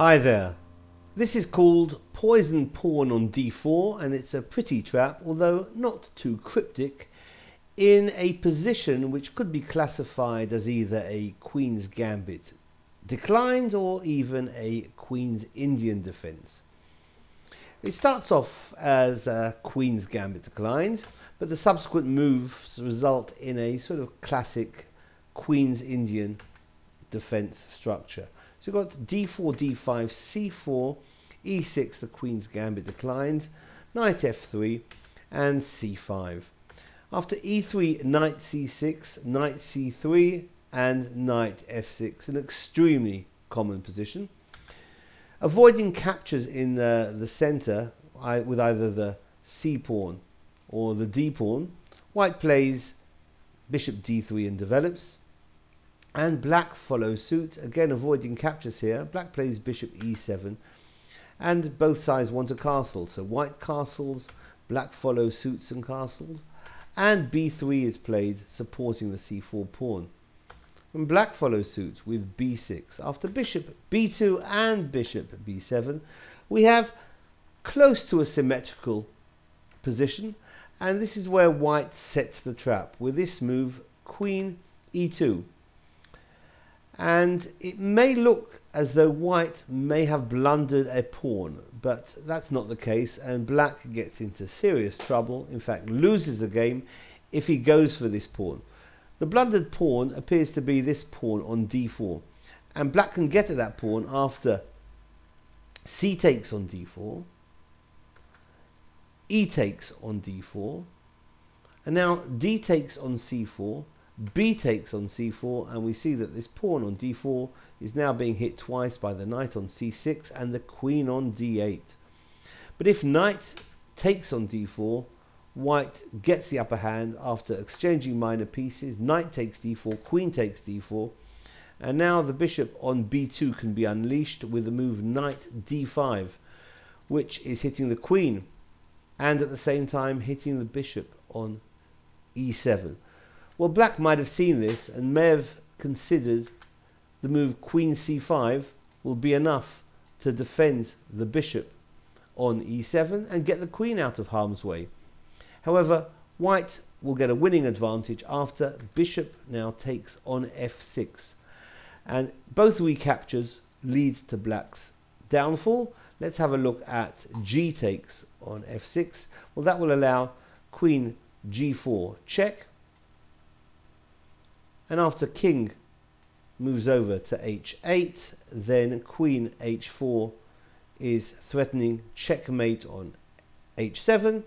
Hi there. This is called Poison Pawn on d4, and it's a pretty trap, although not too cryptic, in a position which could be classified as either a Queen's Gambit declined or even a Queen's Indian defense. It starts off as a Queen's Gambit declined, but the subsequent moves result in a sort of classic Queen's Indian defense structure. So we've got d4, d5, c4, e6, the Queen's Gambit declined, knight f3, and c5. After e3, knight c6, knight c3, and knight f6, an extremely common position. Avoiding captures in the center with either the c pawn or the d pawn, white plays bishop d3 and develops. And black follows suit, again avoiding captures here. Black plays bishop e7, and both sides want a castle. So white castles, black follows suits and castles, and b3 is played, supporting the c4 pawn. And black follows suit with b6. After bishop b2 and bishop b7, we have close to a symmetrical position, and this is where white sets the trap with this move, queen e2. And it may look as though white may have blundered a pawn, but that's not the case, and black gets into serious trouble, in fact loses the game, if he goes for this pawn. The blundered pawn appears to be this pawn on d4, and black can get at that pawn after c takes on d4, e takes on d4, and now d takes on c4, b takes on c4, and we see that this pawn on d4 is now being hit twice by the knight on c6 and the queen on d8. But if knight takes on d4, white gets the upper hand after exchanging minor pieces. Knight takes d4, queen takes d4, and now the bishop on b2 can be unleashed with the move knight d5, which is hitting the queen and at the same time hitting the bishop on e7. Well, black might have seen this and may have considered the move queen c5 will be enough to defend the bishop on e7 and get the queen out of harm's way. However, white will get a winning advantage after bishop now takes on f6. And both recaptures lead to black's downfall. Let's have a look at g takes on f6. Well, that will allow queen g4 check. And after king moves over to h8, then queen h4 is threatening checkmate on h7.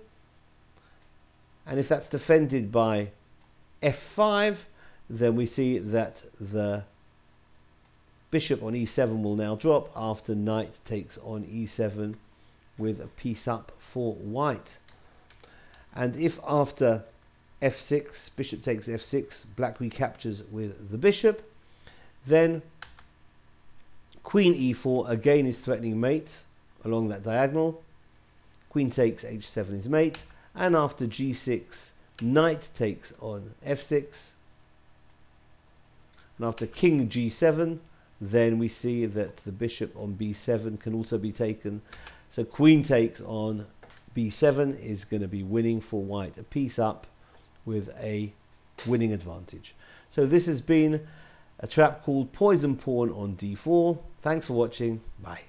And if that's defended by f5, then we see that the bishop on e7 will now drop after knight takes on e7 with a piece up for white. And if after f6, bishop takes f6, black recaptures with the bishop, then queen e4 again is threatening mate along that diagonal. Queen takes h7 is mate, and after g6, knight takes on f6, and after king g7, then we see that the bishop on b7 can also be taken. So queen takes on b7 is going to be winning for white, a piece up with a winning advantage. So this has been a trap called Poison Pawn on d4. Thanks for watching. Bye.